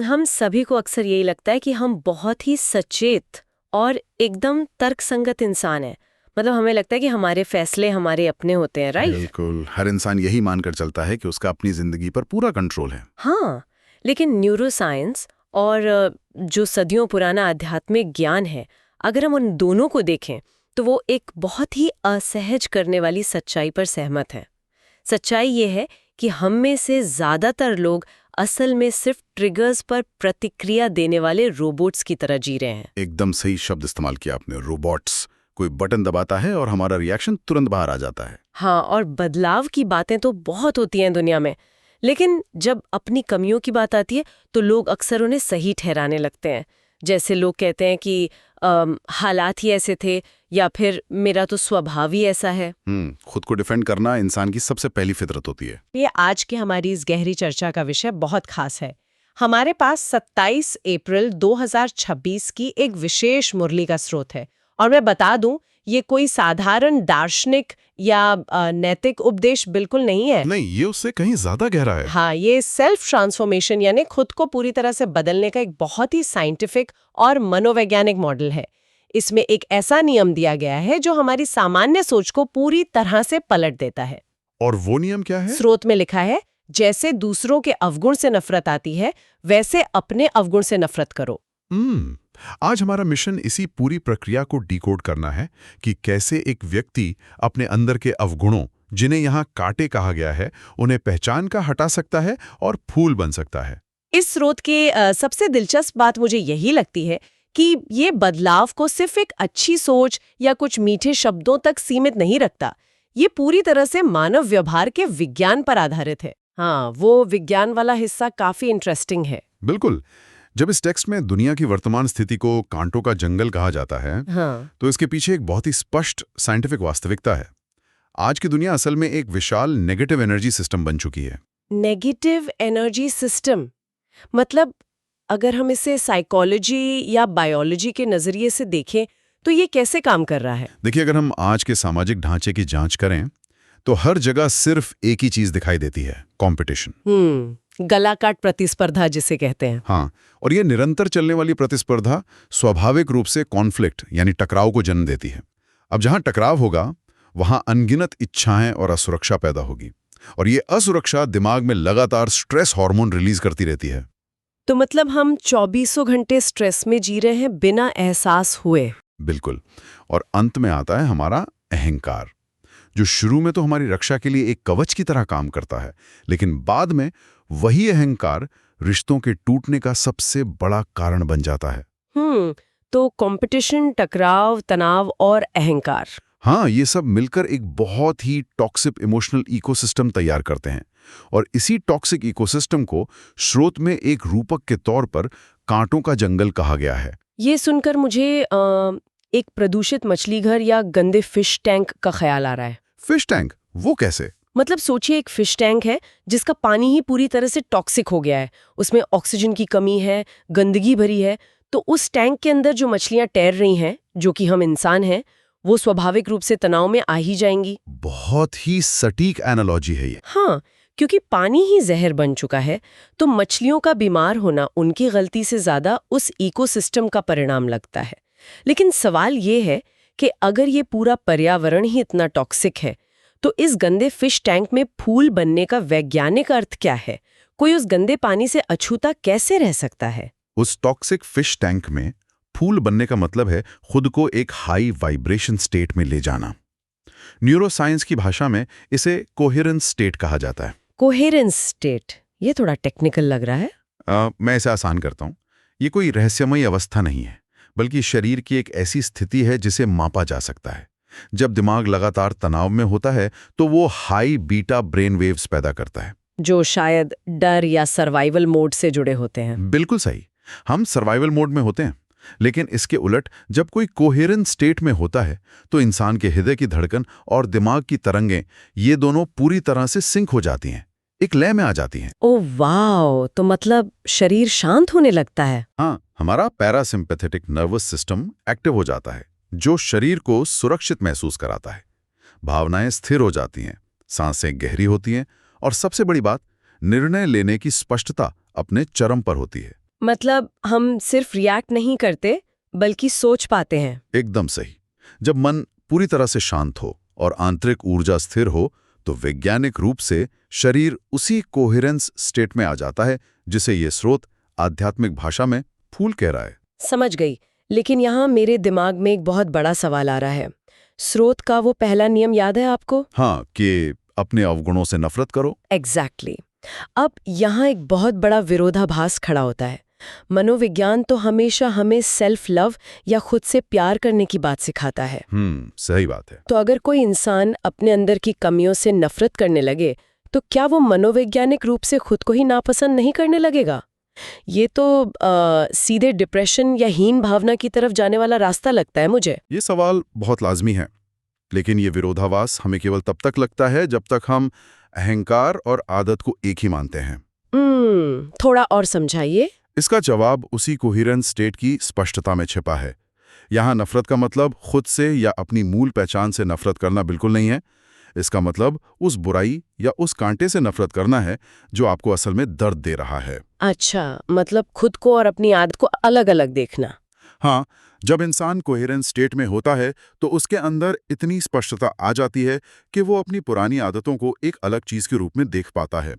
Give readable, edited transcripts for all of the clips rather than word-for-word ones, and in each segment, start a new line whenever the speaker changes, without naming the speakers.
हम सभी को अक्सर यही लगता है कि हम बहुत ही सचेत और एकदम तर्कसंगत इंसान हैं। मतलब हमें लगता है कि हमारे फैसले हमारे अपने होते हैं, राइट?
बिल्कुल, हर इंसान यही मानकर चलता है कि उसका अपनी जिंदगी पर पूरा कंट्रोल है।
हाँ, लेकिन न्यूरोसाइंस और जो सदियों पुराना आध्यात्मिक ज्ञान है, अगर हम उन दोनों को देखें तो वो एक बहुत ही असहज करने वाली सच्चाई पर सहमत हैं। सच्चाई ये है कि हम में से ज़्यादातर लोग असल में सिर्फ ट्रिगर्स पर प्रतिक्रिया देने वाले रोबोट्स की तरह जी रहे हैं।
एकदम सही शब्द इस्तेमाल किया आपने, रोबोट्स। कोई बटन दबाता है और हमारा रिएक्शन तुरंत बाहर आ जाता है।
हाँ, और बदलाव की बातें तो बहुत होती हैं दुनिया में, लेकिन जब अपनी कमियों की बात आती है तो लोग अक्सर उन्हें सही ठहराने लगते हैं। जैसे लोग कहते हैं कि हालात ही ऐसे थे, या फिर मेरा तो स्वभाव ही ऐसा है।
खुद को डिफेंड करना इंसान की सबसे पहली फितरत होती है।
ये आज की हमारी इस गहरी चर्चा का विषय बहुत खास है। हमारे पास 27 अप्रैल 2026 की एक विशेष मुरली का स्रोत है, और मैं बता दूं, ये कोई साधारण दार्शनिक या नैतिक उपदेश बिल्कुल नहीं है।
नहीं, ये उससे कहीं ज्यादा गहरा है।
हाँ, ये सेल्फ ट्रांसफॉर्मेशन यानी खुद को पूरी तरह से बदलने का एक बहुत ही साइंटिफिक और मनोवैज्ञानिक मॉडल है। इसमें एक ऐसा नियम दिया गया है जो हमारी सामान्य सोच को पूरी तरह से पलट देता है।
और वो नियम क्या है?
स्रोत में लिखा है, जैसे दूसरों के अवगुण से नफरत आती है, वैसे अपने अवगुण से नफरत करो।
आज हमारा मिशन इसी पूरी प्रक्रिया को डिकोड करना है कि कैसे एक व्यक्ति अपने अंदर के अवगुणों, जिन्हें यहाँ कांटे कहा गया है, उन्हें पहचान का हटा सकता है और फूल बन सकता है।
इस स्रोत के सबसे दिलचस्प बात मुझे यही लगती है कि ये बदलाव को सिर्फ एक अच्छी सोच या कुछ मीठे शब्दों तक सीमित नहीं रखता। ये पूरी तरह से मानव व्यवहार के विज्ञान पर आधारित है। हाँ, वो विज्ञान वाला हिस्सा काफी इंटरेस्टिंग है।
बिल्कुल। जब इस टेक्स्ट में दुनिया की वर्तमान स्थिति को कांटों का जंगल कहा जाता है, तो इसके पीछे एक बहुत ही स्पष्ट साइंटिफिक वास्तविकता है। आज की दुनिया असल में एक विशाल नेगेटिव एनर्जी सिस्टम बन चुकी है।
नेगेटिव एनर्जी सिस्टम मतलब, अगर हम इसे साइकोलॉजी या बायोलॉजी के नजरिए से देखें तो ये कैसे काम कर रहा है?
देखिए, अगर हम आज के सामाजिक ढांचे की जांच करें तो हर जगह सिर्फ एक ही चीज दिखाई देती है, कंपटीशन।
गला काट प्रतिस्पर्धा जिसे कहते हैं।
हाँ, और ये निरंतर चलने वाली प्रतिस्पर्धा स्वाभाविक रूप से कॉन्फ्लिक्ट यानी टकराव को जन्म देती है। अब जहां टकराव होगा वहां अनगिनत इच्छाएं और असुरक्षा पैदा होगी, और ये असुरक्षा दिमाग में लगातार स्ट्रेस हार्मोन रिलीज करती रहती है।
तो मतलब हम 24 घंटे स्ट्रेस में जी रहे हैं बिना एहसास हुए।
बिल्कुल। और अंत में आता है हमारा अहंकार, जो शुरू में तो हमारी रक्षा के लिए एक कवच की तरह काम करता है, लेकिन बाद में वही अहंकार रिश्तों के टूटने का सबसे बड़ा कारण बन जाता है।
तो कंपटीशन, टकराव, तनाव और अहंकार,
हाँ, ये सब मिलकर एक बहुत ही टॉक्सिक इमोशनल इकोसिस्टम तैयार करते हैं, और इसी टॉक्सिक इकोसिस्टम को स्रोत में एक रूपक के तौर पर कांटों का जंगल कहा गया है।
ये सुनकर मुझे एक प्रदूषित मछली घर या गंदे फिश टैंक का ख्याल आ रहा है।
Fish tank? वो कैसे?
मतलब सोचिए, एक फिश टैंक है जिसका पानी ही पूरी तरह से टॉक्सिक हो गया है। उसमें ऑक्सीजन की कमी है, गंदगी भरी है। तो उस टैंक के अंदर जो मछलियां तैर रही हैं, जो कि हम इंसान हैं, वो स्वाभाविक रूप से तनाव में आ ही जाएंगी।
बहुत ही सटीक एनालॉजी है ये।
हाँ, क्योंकि पानी ही जहर बन चुका है, तो मछलियों का बीमार होना उनकी गलती से ज्यादा उस इकोसिस्टम का परिणाम लगता है। लेकिन सवाल ये है कि अगर ये पूरा पर्यावरण ही इतना टॉक्सिक है, तो इस गंदे फिश टैंक में फूल बनने का वैज्ञानिक अर्थ क्या है? कोई उस गंदे पानी से अछूता कैसे रह सकता है?
उस टॉक्सिक फिश टैंक में फूल बनने का मतलब है खुद को एक हाई वाइब्रेशन स्टेट में ले जाना। न्यूरोसाइंस की भाषा में इसे कोहेरेंस स्टेट कहा जाता है।
कोहेरेंस स्टेट, ये थोड़ा टेक्निकल लग रहा है।
मैं इसे आसान करता हूँ। ये कोई रहस्यमयी अवस्था नहीं है, बल्कि शरीर की एक ऐसी स्थिति है जिसे मापा जा सकता है। जब दिमाग लगातार तनाव में होता है तो वो हाई बीटा ब्रेन वेव्स पैदा करता है,
जो शायद डर या सर्वाइवल मोड से जुड़े होते हैं।
बिल्कुल सही, हम सर्वाइवल मोड में होते हैं। लेकिन इसके उलट जब कोई कोहेरेंट स्टेट में होता है तो इंसान के हृदय की धड़कन और दिमाग की तरंगें, ये दोनों पूरी तरह से सिंक हो जाती हैं, एक लय में आ जाती हैं।
ओह वाओ, तो मतलब शरीर शांत होने लगता है।
हाँ, हमारा पैरासिम्पैथेटिक नर्वस सिस्टम एक्टिव हो जाता है, जो शरीर को सुरक्षित महसूस कराता है। भावनाएं स्थिर हो जाती हैं, सांसें गहरी होती हैं, और सबसे बड़ी बात, निर्णय लेने की स्पष्टता अपने चरम पर होती है।
मतलब हम सिर्फ रिएक्ट नहीं करते बल्कि सोच पाते हैं।
एकदम सही। जब मन पूरी तरह से शांत हो और आंतरिक ऊर्जा स्थिर हो तो वैज्ञानिक रूप से शरीर उसी कोहेरेंस स्टेट में आ जाता है जिसे ये स्रोत आध्यात्मिक भाषा में फूल कह रहा है।
समझ गई। लेकिन यहाँ मेरे दिमाग में एक बहुत बड़ा सवाल आ रहा है। स्रोत का वो पहला नियम याद है आपको?
हाँ, कि अपने अवगुणों से नफरत करो।
एग्जैक्टली। अब यहाँ एक बहुत बड़ा विरोधाभास खड़ा होता है। मनोविज्ञान तो हमेशा हमें सेल्फ लव या खुद से प्यार करने की बात सिखाता है।
सही बात है।
तो अगर कोई इंसान अपने अंदर की कमियों से नफरत करने लगे तो क्या वो मनोवैज्ञानिक रूप से खुद को ही नापसंद नहीं करने लगेगा? ये तो सीधे डिप्रेशन या हीन भावना की तरफ जाने वाला रास्ता लगता है मुझे।
ये सवाल बहुत लाजमी है, लेकिन ये विरोधाभास हमें केवल तब तक लगता है जब तक हम अहंकार और आदत को एक ही मानते हैं।
थोड़ा और समझाइए।
इसका जवाब उसी कोहेरेंस स्टेट की स्पष्टता में छिपा है। यहाँ नफरत का मतलब खुद से या अपनी मूल पहचान से नफरत करना बिल्कुल नहीं है। इसका मतलब उस बुराई या उस कांटे से नफरत करना है जो आपको असल में दर्द दे रहा है।
अच्छा, मतलब खुद को और अपनी आदत को अलग अलग देखना।
हाँ, जब इंसान कोहेरेंस स्टेट में होता है तो उसके अंदर इतनी स्पष्टता आ जाती है कि वो अपनी पुरानी आदतों को एक अलग चीज के रूप में देख पाता है।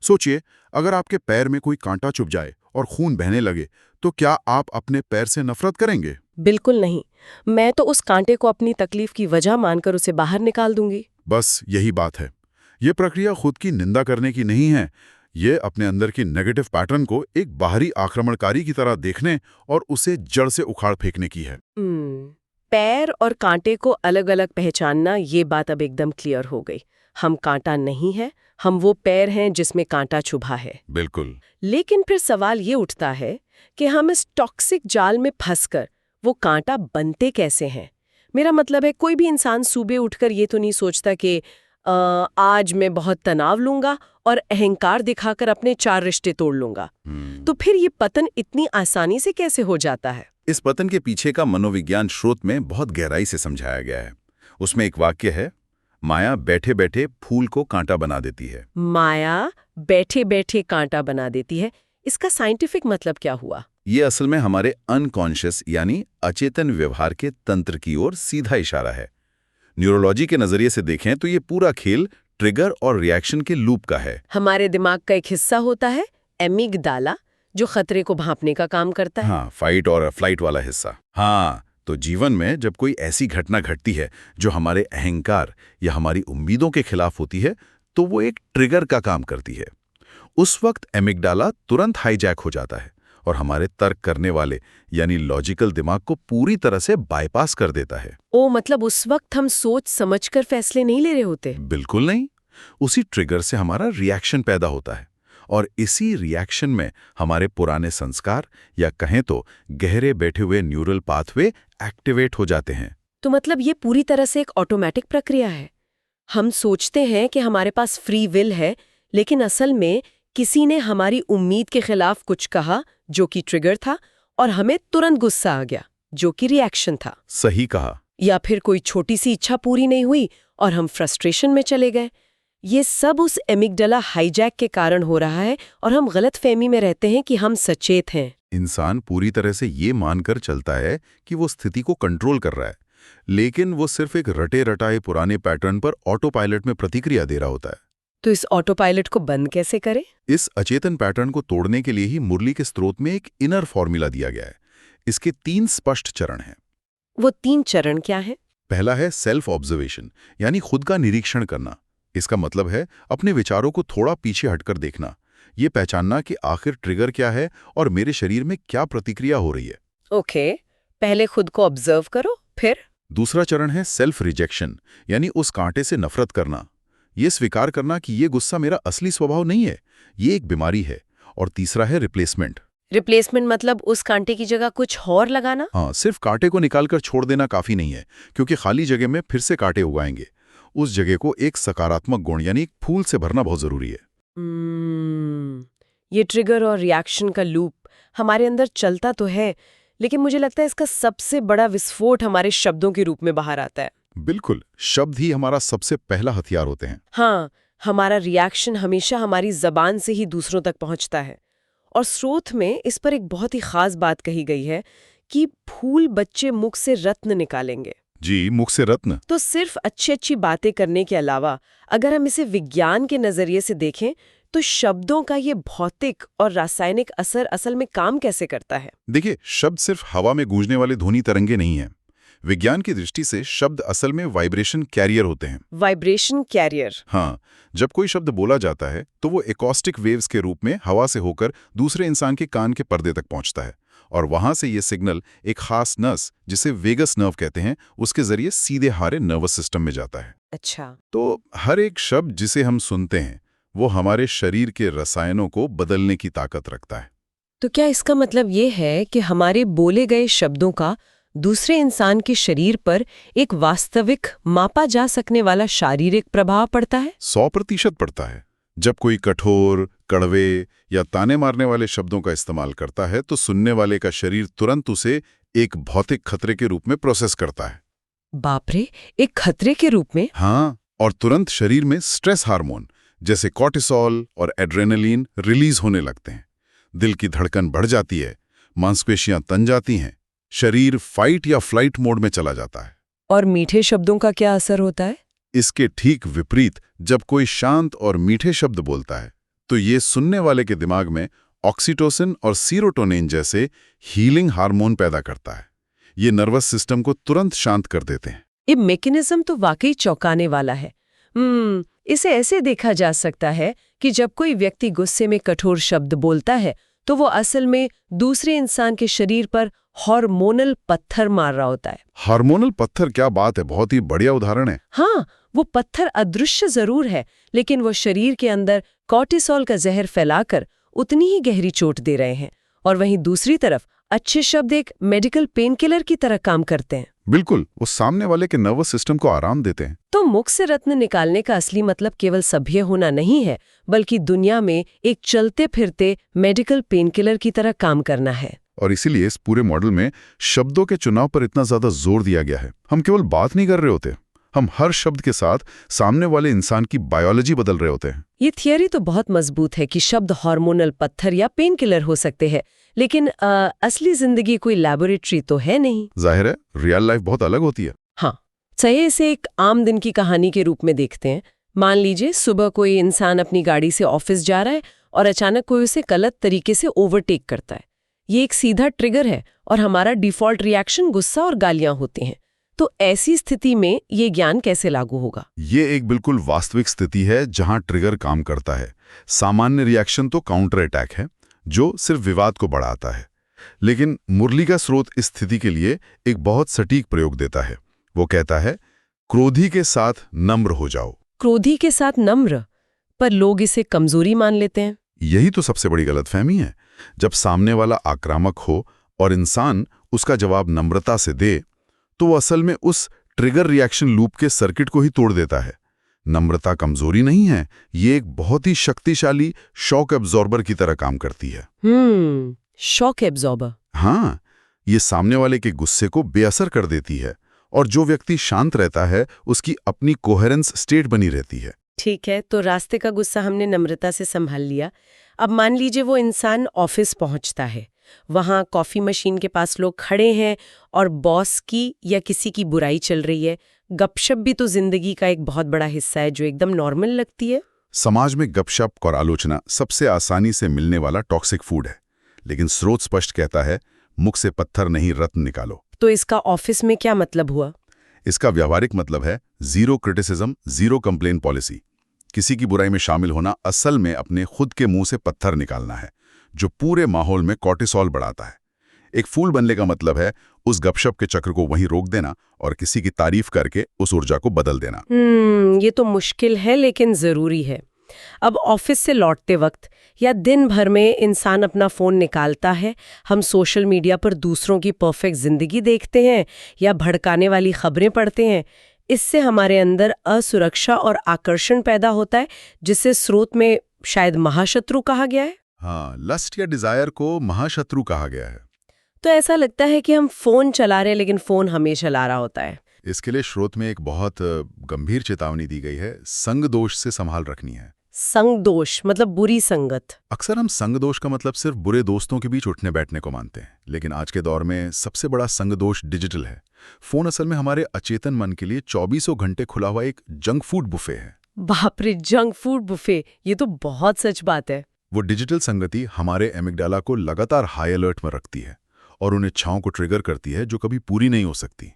सोचिए, अगर आपके पैर में कोई कांटा चुभ जाए और खून बहने लगे तो क्या आप अपने पैर से नफरत करेंगे?
बिल्कुल नहीं। मैं तो उस कांटे को अपनी तकलीफ की वजह मानकर उसे बाहर निकाल दूंगी।
बस यही बात है। ये प्रक्रिया खुद की निंदा करने की नहीं है। ये अपने अंदर की नेगेटिव पैटर्न को एक बाहरी आक्रमणकारी की तरह देखने और उसे जड़ से उखाड़ फेंकने की है।
पैर और कांटे को अलग अलग पहचानना, ये बात अब एकदम क्लियर हो गई। हम कांटा नहीं है, हम वो पैर हैं जिसमें कांटा चुभा है।
बिल्कुल।
लेकिन फिर सवाल ये उठता है कि हम इस टॉक्सिक जाल में फंसकर वो कांटा बनते कैसे हैं? मेरा मतलब है, कोई भी इंसान सुबह उठकर ये तो नहीं सोचता कि आज मैं बहुत तनाव लूंगा और अहंकार दिखाकर अपने 4 रिश्ते तोड़ लूंगा। तो फिर ये पतन इतनी आसानी से कैसे हो जाता है?
इस पतन के पीछे का मनोविज्ञान स्रोत में बहुत गहराई से समझाया गया है। उसमें एक वाक्य है, माया बैठे बैठे फूल को कांटा बना देती है।
माया बैठे बैठे कांटा बना देती है। इसका साइंटिफिक मतलब क्या हुआ?
ये असल में हमारे अनकॉन्शियस यानी अचेतन व्यवहार के तंत्र की ओर सीधा इशारा है। न्यूरोलॉजी के नजरिए से देखें तो ये पूरा खेल ट्रिगर और रिएक्शन के लूप का है।
हमारे दिमाग का एक हिस्सा होता है एमिगडाला, जो खतरे को भांपने का काम करता है।
हाँ, फाइट और फ्लाइट वाला हिस्सा। हाँ, तो जीवन में जब कोई ऐसी घटना घटती है जो हमारे अहंकार या हमारी उम्मीदों के खिलाफ होती है तो वो एक ट्रिगर का काम करती है। उस वक्त एमिगडाला तुरंत हाईजैक हो जाता है और हमारे तर्क करने वाले यानी लॉजिकल दिमाग को पूरी तरह से बाईपास कर देता है।
ओ, मतलब उस वक्त हम सोच समझकर फैसले नहीं ले रहे होते?
बिल्कुल नहीं। उसी ट्रिगर से हमारा रिएक्शन पैदा होता है और इसी रिएक्शन में हमारे पुराने संस्कार या कहें तो गहरे बैठे हुए न्यूरल पाथवे एक्टिवेट हो जाते हैं।
तो मतलब ये पूरी तरह से एक ऑटोमेटिक प्रक्रिया है। हम सोचते हैं कि हमारे पास फ्री विल है, लेकिन असल में किसी ने हमारी उम्मीद के खिलाफ कुछ कहा जो कि ट्रिगर था और हमें तुरंत गुस्सा आ गया जो कि रिएक्शन था।
सही कहा।
या फिर कोई छोटी सी इच्छा पूरी नहीं हुई और हम फ्रस्ट्रेशन में चले गए। ये सब उस एमिगडाला हाईजैक के कारण हो रहा है और हम गलतफहमी में रहते हैं कि हम सचेत हैं।
इंसान पूरी तरह से ये मानकर चलता है कि वो स्थिति को कंट्रोल कर रहा है, लेकिन वो सिर्फ एक रटे रटाए पुराने पैटर्न पर ऑटो पायलट में प्रतिक्रिया दे रहा होता है।
तो इस ऑटो पायलट को बंद कैसे करें?
इस अचेतन पैटर्न को तोड़ने के लिए ही मुरली के स्रोत में एक इनर फॉर्मूला दिया गया है। इसके 3 स्पष्ट चरण हैं।
वो 3 चरण क्या है?
पहला है सेल्फ ऑब्जर्वेशन, यानी खुद का निरीक्षण करना। इसका मतलब है अपने विचारों को थोड़ा पीछे हटकर देखना, ये पहचानना कि आखिर ट्रिगर क्या है और मेरे शरीर में क्या प्रतिक्रिया हो रही है।
ओके, पहले खुद को ऑब्जर्व करो, फिर?
दूसरा चरण है सेल्फ रिजेक्शन, यानी उस कांटे से नफरत करना। ये स्वीकार करना कि ये गुस्सा मेरा असली स्वभाव नहीं है, ये एक बीमारी है। और तीसरा है रिप्लेसमेंट।
रिप्लेसमेंट मतलब उस कांटे की जगह कुछ और लगाना?
हाँ, सिर्फ कांटे को निकालकर छोड़ देना काफी नहीं है, क्योंकि खाली जगह में फिर से कांटे उगाएंगे। उस जगह को एक सकारात्मक गुण यानी एक फूल से भरना बहुत जरूरी है।
ये ट्रिगर और रिएक्शन का लूप हमारे अंदर चलता तो है, लेकिन मुझे लगता है इसका सबसे बड़ा विस्फोट हमारे शब्दों के रूप में बाहर आता है।
बिल्कुल, शब्द ही हमारा सबसे पहला हथियार होते हैं।
हाँ, हमारा रिएक्शन हमेशा हमारी जबान से ही दूसरों तक पहुंचता है और स्रोत में इस पर एक बहुत ही खास बात कही गई है कि फूल बच्चे मुख से रत्न निकालेंगे।
जी, मुख से रत्न।
तो सिर्फ अच्छी अच्छी बातें करने के अलावा अगर हम इसे विज्ञान के नजरिए से देखें तो शब्दों का ये भौतिक और रासायनिक असर असल में काम कैसे करता है?
देखिए, शब्द सिर्फ हवा में गूंजने वाले ध्वनि तरंगे नहीं हैं। विज्ञान की दृष्टि से शब्द असल में वाइब्रेशन कैरियर होते हैं।
Vibration carrier.
हाँ, जब कोई शब्द बोला जाता है तो वो एकॉस्टिक वेव्स के रूप में हवा से होकर दूसरे इंसान के कान के पर्दे तक पहुंचता है और वहां से ये सिग्नल एक खास नस, जिसे वेगस नर्व कहते हैं, उसके जरिए सीधे हमारे नर्वस सिस्टम में जाता है।
अच्छा।
तो हर एक शब्द जिसे हम सुनते हैं वो हमारे शरीर के रसायनों को बदलने की ताकत रखता है।
तो क्या इसका मतलब ये है कि हमारे बोले गए शब्दों का दूसरे इंसान के शरीर पर एक वास्तविक मापा जा सकने वाला शारीरिक प्रभाव पड़ता है?
100% पड़ता है। जब कोई कठोर, कड़वे या ताने मारने वाले शब्दों का इस्तेमाल करता है तो सुनने वाले का शरीर तुरंत उसे एक भौतिक खतरे के रूप में प्रोसेस करता है।
बाप रे, एक खतरे के रूप में?
हाँ, और तुरंत शरीर में स्ट्रेस हार्मोन जैसे कॉर्टिसोल और एड्रेनलिन रिलीज होने लगते हैं। दिल की धड़कन बढ़ जाती है, मांसपेशियां तन जाती हैं, शरीर फाइट या फ्लाइट मोड में चला जाता है।
और मीठे शब्दों का क्या असर होता है?
इसके ठीक विपरीत, जब कोई शांत और मीठे शब्द बोलता है तो ये सुनने वाले के दिमाग में ऑक्सीटोसिन और सीरोटोनिन जैसे हीलिंग हार्मोन पैदा करता है। ये नर्वस सिस्टम को तुरंत शांत कर देते हैं।
ये मैकेनिज्म तो वाकई चौंकाने वाला है। इसे ऐसे देखा जा सकता है कि जब कोई व्यक्ति गुस्से में कठोर शब्द बोलता है तो वो असल में दूसरे इंसान के शरीर पर हार्मोनल पत्थर मार रहा होता है।
हार्मोनल पत्थर, क्या बात है, बहुत ही बढ़िया उदाहरण है।
हाँ, वो पत्थर अदृश्य जरूर है, लेकिन वो शरीर के अंदर कॉर्टिसोल का जहर फैलाकर उतनी ही गहरी चोट दे रहे हैं। और वहीं दूसरी तरफ अच्छे शब्द एक मेडिकल पेन किलर की तरह काम करते हैं।
बिल्कुल, वो सामने वाले के नर्वस सिस्टम को आराम देते हैं।
तो मुख से रत्न निकालने का असली मतलब केवल सभ्य होना नहीं है, बल्कि दुनिया में एक चलते फिरते मेडिकल पेन किलर की तरह काम करना है।
और इसीलिए इस पूरे मॉडल में शब्दों के चुनाव पर इतना ज्यादा जोर दिया गया है। हम केवल बात नहीं कर रहे होते, हम हर शब्द के साथ सामने वाले इंसान की बायोलॉजी बदल रहे होते हैं।
ये थियरी तो बहुत मजबूत है कि शब्द हार्मोनल पत्थर या पेन किलर हो सकते हैं, लेकिन असली जिंदगी कोई लैबोरेटरी तो है नहीं।
जाहिर है, रियल लाइफ बहुत अलग होती है।
हाँ, चाहिए इसे एक आम दिन की कहानी के रूप में देखते हैं। मान लीजिए सुबह कोई इंसान अपनी गाड़ी से ऑफिस जा रहा है और अचानक कोई उसे गलत तरीके से ओवरटेक करता है। ये एक सीधा ट्रिगर है और हमारा डिफॉल्ट रिएक्शन गुस्सा और गालियां होती हैं। तो ऐसी स्थिति में ये ज्ञान कैसे लागू होगा?
ये एक बिल्कुल वास्तविक स्थिति है जहां ट्रिगर काम करता है। सामान्य रिएक्शन तो काउंटर अटैक है, जो सिर्फ विवाद को बढ़ाता है। लेकिन मुरली का स्रोत इस स्थिति के लिए एक बहुत सटीक प्रयोग देता है। वो कहता है, क्रोधी के साथ नम्र हो जाओ।
क्रोधी के साथ नम्र? पर लोग इसे कमजोरी मान लेते हैं।
यही तो सबसे बड़ी गलतफहमी है। जब सामने वाला आक्रामक हो और इंसान उसका जवाब नम्रता से दे, तो वो असल में उस ट्रिगर रिएक्शन लूप के सर्किट को ही तोड़ देता है। नम्रता कमजोरी नहीं है, ये एक बहुत ही शक्तिशाली शॉक एब्जॉर्बर की तरह काम करती है।
Shock absorber.
हाँ, ये सामने वाले के गुस्से को बेअसर कर देती है और जो व्यक्ति शांत रहता है उसकी अपनी कोहेरेंस स्टेट बनी रहती है।
ठीक है, तो रास्ते का गुस्सा हमने नम्रता से संभाल लिया। अब मान लीजिए वो इंसान ऑफिस पहुंचता है, वहां कॉफी मशीन के पास लोग खड़े हैं और बॉस की या किसी की बुराई चल रही है। गपशप भी तो जिंदगी का एक बहुत बड़ा हिस्सा है जो एकदम नॉर्मल लगती है।
समाज में गपशप और आलोचना सबसे आसानी से मिलने वाला टॉक्सिक फूड है, लेकिन स्रोत स्पष्ट कहता है, मुख से पत्थर नहीं रत्न निकालो।
तो इसका ऑफिस में क्या मतलब हुआ?
इसका व्यावहारिक मतलब है zero criticism, zero complain policy. किसी की बुराई में शामिल होना असल में अपने खुद के मुंह से पत्थर निकालना है, जो पूरे माहौल में कॉर्टिसोल बढ़ाता है। एक फूल बनने का मतलब है उस गपशप के चक्र को वहीं रोक देना और किसी की तारीफ करके उस ऊर्जा को बदल देना।
ये तो मुश्किल है लेकिन जरूरी है। अब ऑफिस से लौटते वक्त या दिन भर में इंसान अपना फोन निकालता है, हम सोशल मीडिया पर दूसरों की परफेक्ट जिंदगी देखते हैं या भड़काने वाली खबरें पढ़ते हैं। इससे हमारे अंदर असुरक्षा और आकर्षण पैदा होता है, जिसे स्रोत में शायद महाशत्रु कहा गया है।
हाँ, लस्ट या डिजायर को महाशत्रु कहा गया है।
तो ऐसा लगता है कि हम फोन चला रहे हैं लेकिन फोन हमें चला रहा होता है।
इसके लिए स्रोत में एक बहुत गंभीर चेतावनी दी गई है, संग दोष से संभाल रखनी है।
संग दोष मतलब बुरी संगत।
अक्सर हम संग दोष का मतलब सिर्फ बुरे दोस्तों के बीच उठने बैठने को मानते हैं, लेकिन आज के दौर में सबसे बड़ा संग दोष डिजिटल है। फोन असल में हमारे अचेतन मन के लिए 24 घंटे खुला हुआ एक जंक फूड बुफे है।
बाप रे, जंक फूड बुफे, ये तो बहुत सच बात है।
वो डिजिटल संगति हमारे एमिगडाला को लगातार हाई अलर्ट में रखती है और उन इच्छाओं को ट्रिगर करती है जो कभी पूरी नहीं हो सकती।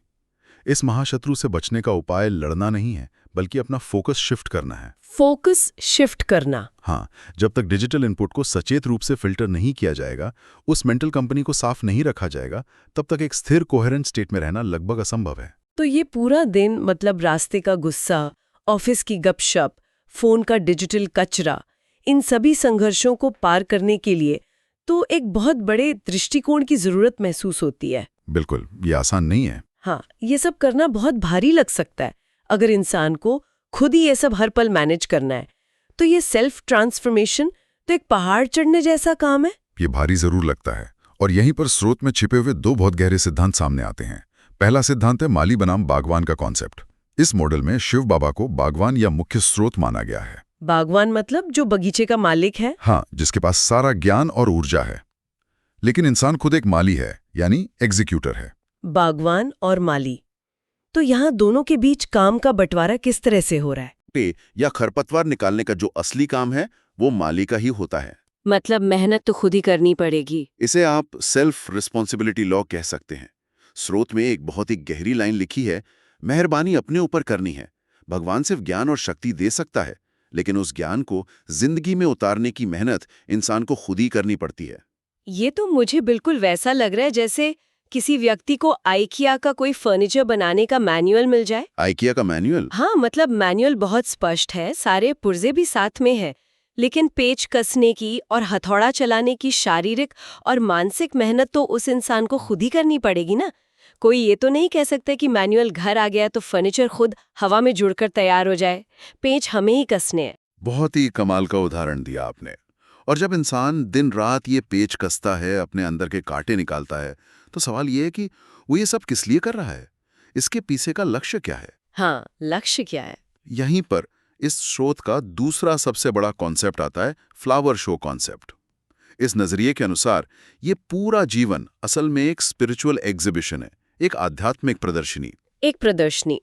इस महाशत्रु से बचने का उपाय लड़ना नहीं है, बल्कि अपना फोकस शिफ्ट करना है।
फोकस शिफ्ट करना।
हाँ, जब तक डिजिटल इनपुट को सचेत रूप से फिल्टर नहीं किया जाएगा, उस मेंटल कंपनी को साफ नहीं रखा जाएगा, तब तक एक स्थिर कोहेरेंट स्टेट में रहना लगभग असंभव है।
तो ये पूरा दिन मतलब रास्ते का गुस्सा, ऑफिस की गपशप, फोन का डिजिटल कचरा, इन सभी संघर्षों को पार करने के लिए तो एक बहुत बड़े दृष्टिकोण की जरूरत महसूस होती है।
बिल्कुल, ये आसान नहीं है।
हाँ, ये सब करना बहुत भारी लग सकता है अगर इंसान को खुद ही ये सब हर पल मैनेज करना है। तो ये सेल्फ ट्रांसफॉर्मेशन तो एक पहाड़ चढ़ने जैसा काम है।
ये भारी जरूर लगता है, और यहीं पर स्रोत में छिपे हुए दो बहुत गहरे सिद्धांत सामने आते हैं। पहला सिद्धांत है माली बनाम बागवान का कॉन्सेप्ट। इस मॉडल में शिव बाबा को बागवान या मुख्य स्रोत माना गया है।
बागवान मतलब जो बगीचे का मालिक है?
हाँ, जिसके पास सारा ज्ञान और ऊर्जा है। लेकिन इंसान खुद एक माली है, यानी एग्जीक्यूटर है।
बागवान और माली, तो यहाँ दोनों के बीच काम का बंटवारा किस तरह से हो रहा है?
पे या खरपतवार निकालने का जो असली काम है वो माली का ही होता है।
मतलब मेहनत तो खुद ही करनी पड़ेगी।
इसे आप सेल्फ रिस्पॉन्सिबिलिटी लॉ कह सकते हैं। स्रोत में एक बहुत ही गहरी लाइन लिखी है, मेहरबानी अपने ऊपर करनी है। भगवान सिर्फ ज्ञान और शक्ति दे सकता है, लेकिन उस ज्ञान को जिंदगी में उतारने की मेहनत इंसान को खुद ही करनी पड़ती है।
ये तो मुझे बिल्कुल वैसा लग रहा है जैसे किसी व्यक्ति को आइकिया का कोई फर्नीचर बनाने का मैनुअल मिल जाए।
आइकिया का मैनुअल?
हाँ, मतलब मैनुअल बहुत स्पष्ट है, सारे पुर्जे भी साथ में है, लेकिन पेच कसने की और हथौड़ा चलाने की शारीरिक और मानसिक मेहनत तो उस इंसान को खुद ही करनी पड़ेगी ना। कोई ये तो नहीं कह सकता कि मैनुअल घर आ गया तो फर्नीचर खुद हवा में जुड़कर तैयार हो जाए। पेच हमें ही कसने हैं।
बहुत ही कमाल का उदाहरण दिया आपने। और जब इंसान दिन रात ये पेच कसता है, अपने अंदर के कांटे निकालता है, तो सवाल ये है कि वो ये सब किस लिए कर रहा है? इसके पीछे का लक्ष्य क्या है?
हाँ, लक्ष्य क्या है?
यहीं पर इस स्रोत का दूसरा सबसे बड़ा कॉन्सेप्ट आता है, फ्लावर शो कॉन्सेप्ट। इस नजरिए के अनुसार ये पूरा जीवन असल में एक स्पिरिचुअल एग्जीबिशन है, एक आध्यात्मिक प्रदर्शनी।
एक प्रदर्शनी,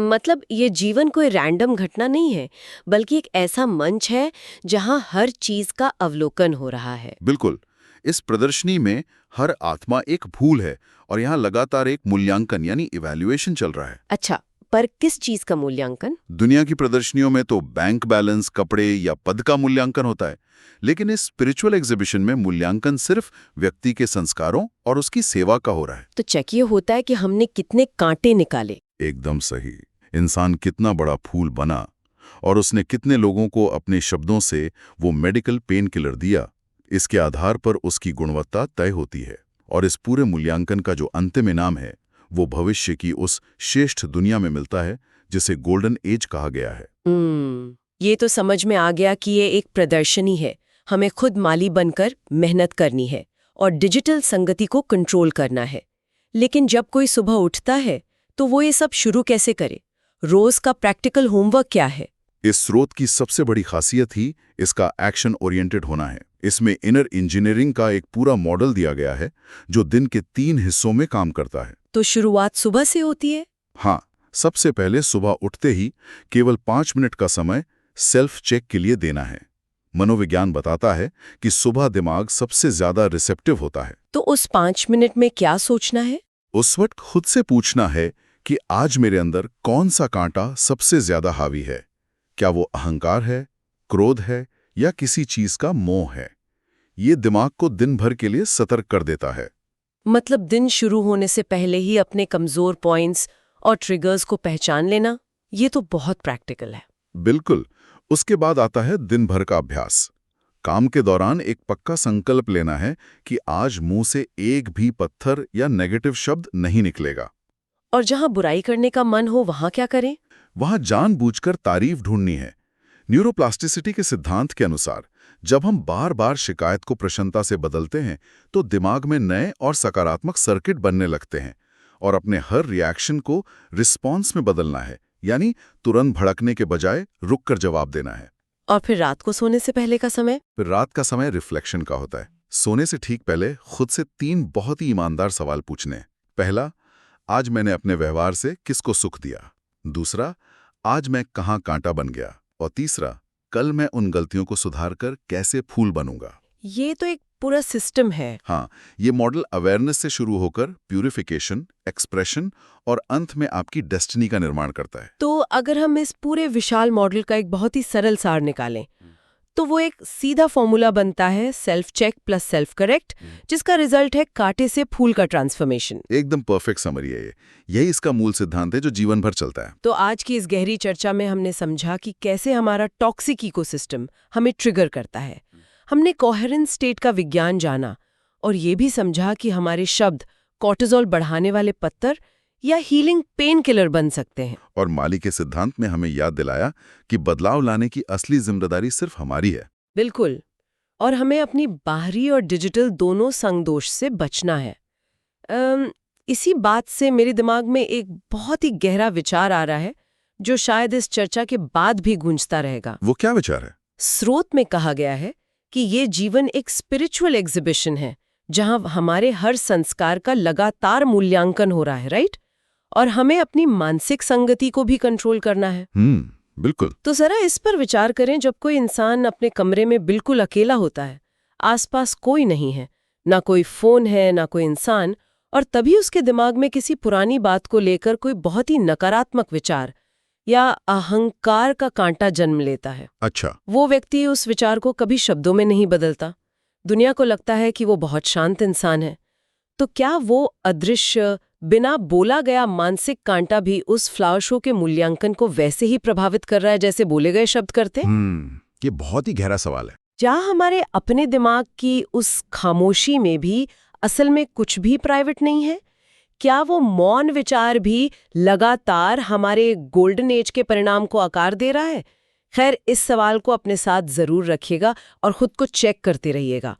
मतलब ये जीवन कोई रैंडम घटना नहीं है, बल्कि एक ऐसा मंच है जहां हर चीज का अवलोकन हो रहा है।
बिल्कुल, इस प्रदर्शनी में हर आत्मा एक फूल है और यहाँ लगातार एक मूल्यांकन यानी इवैल्यूएशन चल रहा है।
अच्छा, पर किस चीज का मूल्यांकन?
दुनिया की प्रदर्शनियों में तो बैंक बैलेंस, कपड़े या पद का मूल्यांकन होता है, लेकिन इस स्पिरिचुअल एग्जीबिशन में मूल्यांकन सिर्फ व्यक्ति के संस्कारों और उसकी सेवा का हो रहा है।
तो चेक ये होता है कि हमने कितने कांटे निकाले।
एकदम सही। इंसान कितना बड़ा फूल बना और उसने कितने लोगों को अपने शब्दों से वो मेडिकल पेन किलर दिया, इसके आधार पर उसकी गुणवत्ता तय होती है। और इस पूरे मूल्यांकन का जो अंतिम इनाम है वो भविष्य की उस श्रेष्ठ दुनिया में मिलता है जिसे गोल्डन एज कहा गया है।
ये तो समझ में आ गया कि ये एक प्रदर्शनी है, हमें खुद माली बनकर मेहनत करनी है और डिजिटल संगति को कंट्रोल करना है। लेकिन जब कोई सुबह उठता है तो वो ये सब शुरू कैसे करे? रोज का प्रैक्टिकल होमवर्क क्या है?
इस स्रोत की सबसे बड़ी खासियत ही इसका एक्शन ओरिएंटेड होना है। इसमें इनर इंजीनियरिंग का एक पूरा मॉडल दिया गया है जो दिन के 3 हिस्सों में काम करता है।
तो शुरुआत सुबह से होती है?
हाँ, सबसे पहले सुबह उठते ही केवल 5 मिनट का समय सेल्फ चेक के लिए देना है। मनोविज्ञान बताता है कि सुबह दिमाग सबसे ज्यादा रिसेप्टिव होता है।
तो उस 5 मिनट में क्या सोचना है?
उस वक्त खुद से पूछना है कि आज मेरे अंदर कौन सा कांटा सबसे ज्यादा हावी है। क्या वो अहंकार है, क्रोध है या किसी चीज का मोह है? ये दिमाग को दिन भर के लिए सतर्क कर देता है।
मतलब दिन शुरू होने से पहले ही अपने कमजोर पॉइंट्स और ट्रिगर्स को पहचान लेना, ये तो बहुत प्रैक्टिकल है।
बिल्कुल। उसके बाद आता है दिन भर का अभ्यास। काम के दौरान एक पक्का संकल्प लेना है कि आज मुंह से एक भी पत्थर या नेगेटिव शब्द नहीं निकलेगा।
और जहां बुराई करने का मन हो वहां क्या करें?
वहां जानबूझकर तारीफ ढूंढनी है। न्यूरोप्लास्टिसिटी के सिद्धांत के अनुसार जब हम बार बार शिकायत को प्रशंसा से बदलते हैं तो दिमाग में नए और सकारात्मक सर्किट बनने लगते हैं और अपने हर रिएक्शन को रिस्पॉन्स में बदलना है, यानी तुरंत भड़कने के बजाय रुककर जवाब देना है।
और फिर रात को सोने से पहले का समय?
फिर रात का समय रिफ्लेक्शन का होता है। सोने से ठीक पहले खुद से 3 बहुत ही ईमानदार सवाल पूछने। पहला, आज मैंने अपने व्यवहार से किसको सुख दिया? दूसरा, आज मैं कहाँ कांटा बन गया? और तीसरा, कल मैं उन गलतियों को सुधार कर कैसे फूल बनूंगा?
ये तो एक पूरा सिस्टम है।
हाँ, ये मॉडल अवेयरनेस से शुरू होकर प्यूरिफिकेशन, एक्सप्रेशन और अंत में आपकी डेस्टिनी का निर्माण करता है।
तो अगर हम इस पूरे विशाल मॉडल का एक बहुत ही सरल सार निकालें, तो वो एक सीधा फॉर्मूला बनता है self check plus self correct, जिसका रिजल्ट है कांटे से फूल का ट्रांसफॉर्मेशन।
एकदम परफेक्ट समरी है ये। यही इसका मूल सिद्धांत है जो जीवन भर चलता है।
तो आज की इस गहरी चर्चा में हमने समझा कि कैसे हमारा टॉक्सिक इकोसिस्टम हमें ट्रिगर करता है। हमने कोहेरेंट स्टेट का विज्ञान जाना और ये भी समझा कि हमारे शब्द कॉर्टिसोल बढ़ाने वाले पत्थर या हीलिंग पेन किलर बन सकते हैं।
और माली के सिद्धांत में हमें याद दिलाया कि बदलाव लाने की असली जिम्मेदारी सिर्फ हमारी है।
बिल्कुल। और हमें अपनी बाहरी और डिजिटल दोनों संगदोष से बचना है। इसी बात से मेरे दिमाग में एक बहुत ही गहरा विचार आ रहा है जो शायद इस चर्चा के बाद भी गूंजता रहेगा।
वो क्या विचार है?
स्रोत में कहा गया है कि ये जीवन एक स्पिरिचुअल एग्जिबिशन है जहां हमारे हर संस्कार का लगातार मूल्यांकन हो रहा है, राइट? और हमें अपनी मानसिक संगति को भी कंट्रोल करना है।
बिल्कुल।
तो जरा इस पर विचार करें, जब कोई इंसान अपने कमरे में बिल्कुल अकेला होता है, आसपास कोई नहीं है, ना कोई फोन है ना कोई इंसान, और तभी उसके दिमाग में किसी पुरानी बात को लेकर कोई बहुत ही नकारात्मक विचार या अहंकार का कांटा जन्म लेता है।
अच्छा।
वो व्यक्ति उस विचार को कभी शब्दों में नहीं बदलता। दुनिया को लगता है कि वो बहुत शांत इंसान है। तो क्या वो अदृश्य बिना बोला गया मानसिक कांटा भी उस फ्लावर शो के मूल्यांकन को वैसे ही प्रभावित कर रहा है जैसे बोले गए शब्द करते?
ये बहुत ही गहरा सवाल है।
क्या हमारे अपने दिमाग की उस खामोशी में भी असल में कुछ भी प्राइवेट नहीं है? क्या वो मौन विचार भी लगातार हमारे गोल्डन एज के परिणाम को आकार दे रहा है? खैर, इस सवाल को अपने साथ जरूर रखिएगा और खुद को चेक करते रहिएगा।